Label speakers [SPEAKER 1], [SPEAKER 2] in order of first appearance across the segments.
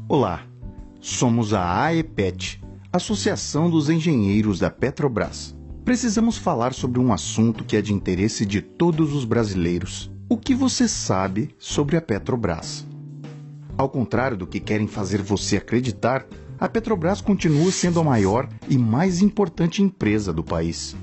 [SPEAKER 1] Olá, somos a AEPET, Associação dos Engenheiros da Petrobras. Precisamos falar sobre um assunto que é de interesse de todos os brasileiros. O que você sabe sobre a Petrobras? Ao contrário do que querem fazer você acreditar, a Petrobras continua sendo a maior e mais importante empresa do país.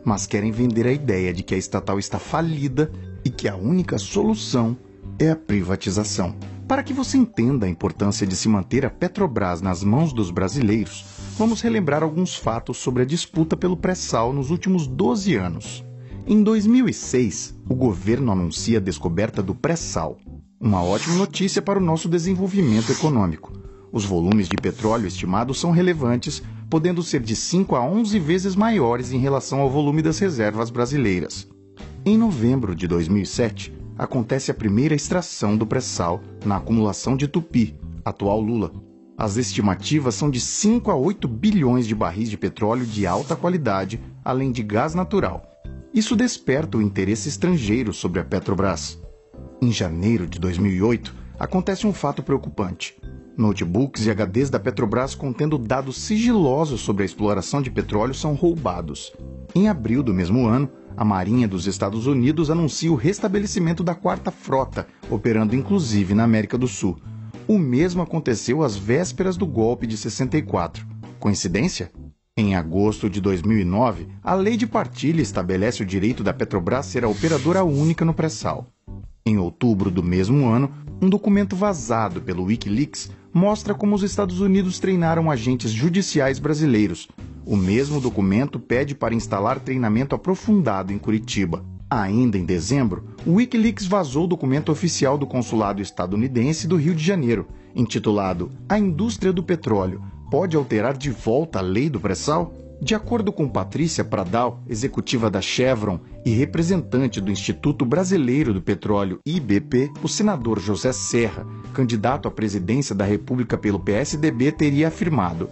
[SPEAKER 1] Mas querem vender a ideia de que a estatal está falida e que a única solução é a privatização. Para que você entenda a importância de se manter a Petrobras nas mãos dos brasileiros, vamos relembrar alguns fatos sobre a disputa pelo pré-sal nos últimos 12 anos. Em 2006, o governo anuncia a descoberta do pré-sal. Uma ótima notícia para o nosso desenvolvimento econômico. Os volumes de petróleo estimados são relevantes, podendo ser de 5 a 11 vezes maiores em relação ao volume das reservas brasileiras. Em novembro de 2007, acontece a primeira extração do pré-sal na acumulação de Tupi, atual Lula. As estimativas são de 5 a 8 bilhões de barris de petróleo de alta qualidade, além de gás natural. Isso desperta o interesse estrangeiro sobre a Petrobras. Em janeiro de 2008, acontece um fato preocupante. Notebooks e HDs da Petrobras contendo dados sigilosos sobre a exploração de petróleo são roubados. Em abril do mesmo ano, a Marinha dos Estados Unidos anuncia o restabelecimento da Quarta Frota, operando inclusive na América do Sul. O mesmo aconteceu às vésperas do golpe de 64. Coincidência? Em agosto de 2009, a Lei de Partilha estabelece o direito da Petrobras ser a operadora única no pré-sal. Em outubro do mesmo ano, um documento vazado pelo Wikileaks mostra como os Estados Unidos treinaram agentes judiciais brasileiros. O mesmo documento pede para instalar treinamento aprofundado em Curitiba. Ainda em dezembro, o Wikileaks vazou o documento oficial do consulado estadunidense do Rio de Janeiro, intitulado A Indústria do Petróleo pode alterar de volta a lei do pré-sal? De acordo com Patrícia Pradal, executiva da Chevron e representante do Instituto Brasileiro do Petróleo IBP, o senador José Serra, candidato à presidência da República pelo PSDB, teria afirmado: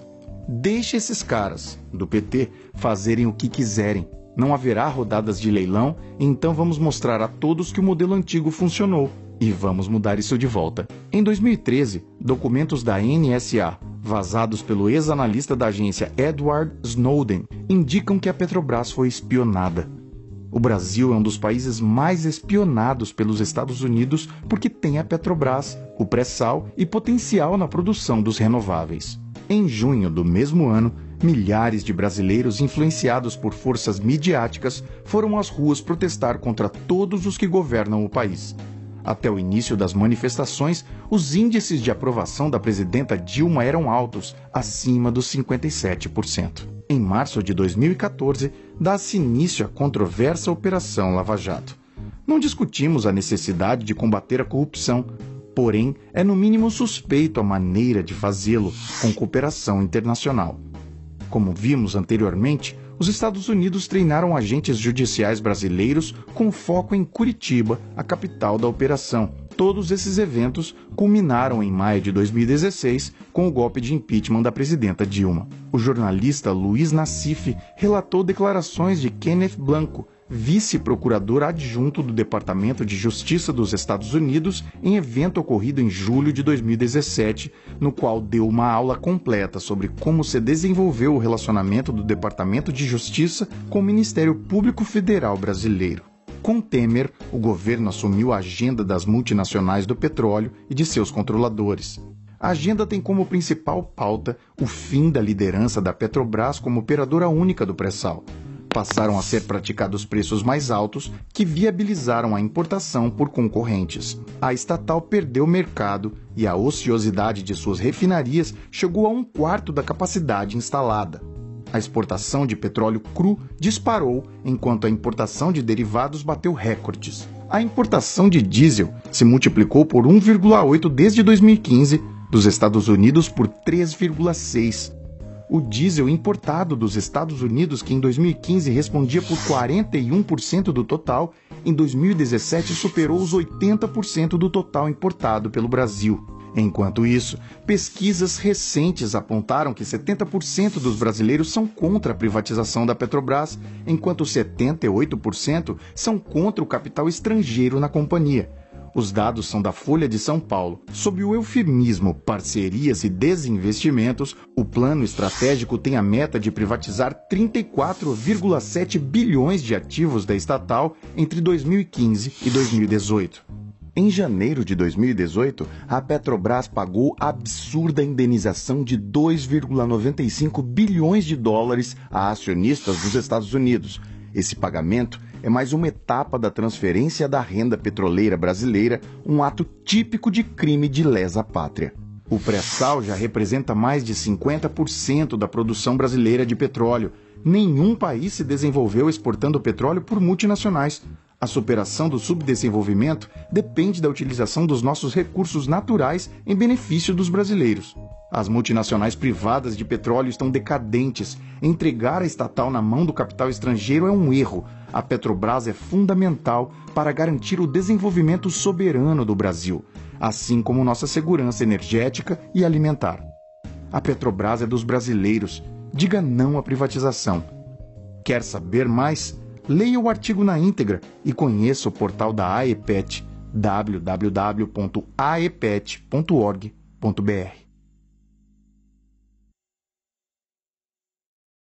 [SPEAKER 1] "Deixe esses caras, do PT, fazerem o que quiserem. Não haverá rodadas de leilão, então vamos mostrar a todos que o modelo antigo funcionou e vamos mudar isso de volta." Em 2013, documentos da NSA, vazados pelo ex-analista da agência Edward Snowden, indicam que a Petrobras foi espionada. O Brasil é um dos países mais espionados pelos Estados Unidos porque tem a Petrobras, o pré-sal e potencial na produção dos renováveis. Em junho do mesmo ano, milhares de brasileiros influenciados por forças midiáticas foram às ruas protestar contra todos os que governam o país. Até o início das manifestações, os índices de aprovação da presidenta Dilma eram altos, acima dos 57%. Em março de 2014, dá-se início à controversa Operação Lava Jato. Não discutimos a necessidade de combater a corrupção, porém, é no mínimo suspeito a maneira de fazê-lo com cooperação internacional. Como vimos anteriormente, os Estados Unidos treinaram agentes judiciais brasileiros com foco em Curitiba, a capital da operação. Todos esses eventos culminaram em maio de 2016 com o golpe de impeachment da presidenta Dilma. O jornalista Luiz Nassif relatou declarações de Kenneth Blanco, vice-procurador adjunto do Departamento de Justiça dos Estados Unidos, em evento ocorrido em julho de 2017, no qual deu uma aula completa sobre como se desenvolveu o relacionamento do Departamento de Justiça com o Ministério Público Federal brasileiro. Com Temer, o governo assumiu a agenda das multinacionais do petróleo e de seus controladores. A agenda tem como principal pauta o fim da liderança da Petrobras como operadora única do pré-sal. Passaram a ser praticados preços mais altos que viabilizaram a importação por concorrentes. A estatal perdeu mercado e a ociosidade de suas refinarias chegou a 1/4 da capacidade instalada. A exportação de petróleo cru disparou, enquanto a importação de derivados bateu recordes. A importação de diesel se multiplicou por 1,8 desde 2015, dos Estados Unidos por 3,6. O diesel importado dos Estados Unidos, que em 2015 respondia por 41% do total, em 2017 superou os 80% do total importado pelo Brasil. Enquanto isso, pesquisas recentes apontaram que 70% dos brasileiros são contra a privatização da Petrobras, enquanto 78% são contra o capital estrangeiro na companhia. Os dados são da Folha de São Paulo. Sob o eufemismo parcerias e desinvestimentos, o plano estratégico tem a meta de privatizar 34,7 bilhões de ativos da estatal entre 2015 e 2018. Em janeiro de 2018, a Petrobras pagou a absurda indenização de 2,95 bilhões de dólares a acionistas dos Estados Unidos. Esse pagamento é mais uma etapa da transferência da renda petroleira brasileira, um ato típico de crime de lesa pátria. O pré-sal já representa mais de 50% da produção brasileira de petróleo. Nenhum país se desenvolveu exportando petróleo por multinacionais. A superação do subdesenvolvimento depende da utilização dos nossos recursos naturais em benefício dos brasileiros. As multinacionais privadas de petróleo estão decadentes. Entregar a estatal na mão do capital estrangeiro é um erro. A Petrobras é fundamental para garantir o desenvolvimento soberano do Brasil, assim como nossa segurança energética e alimentar. A Petrobras é dos brasileiros. Diga não à privatização. Quer saber mais? Leia o artigo na íntegra e conheça o portal da AEPET, www.aepet.org.br.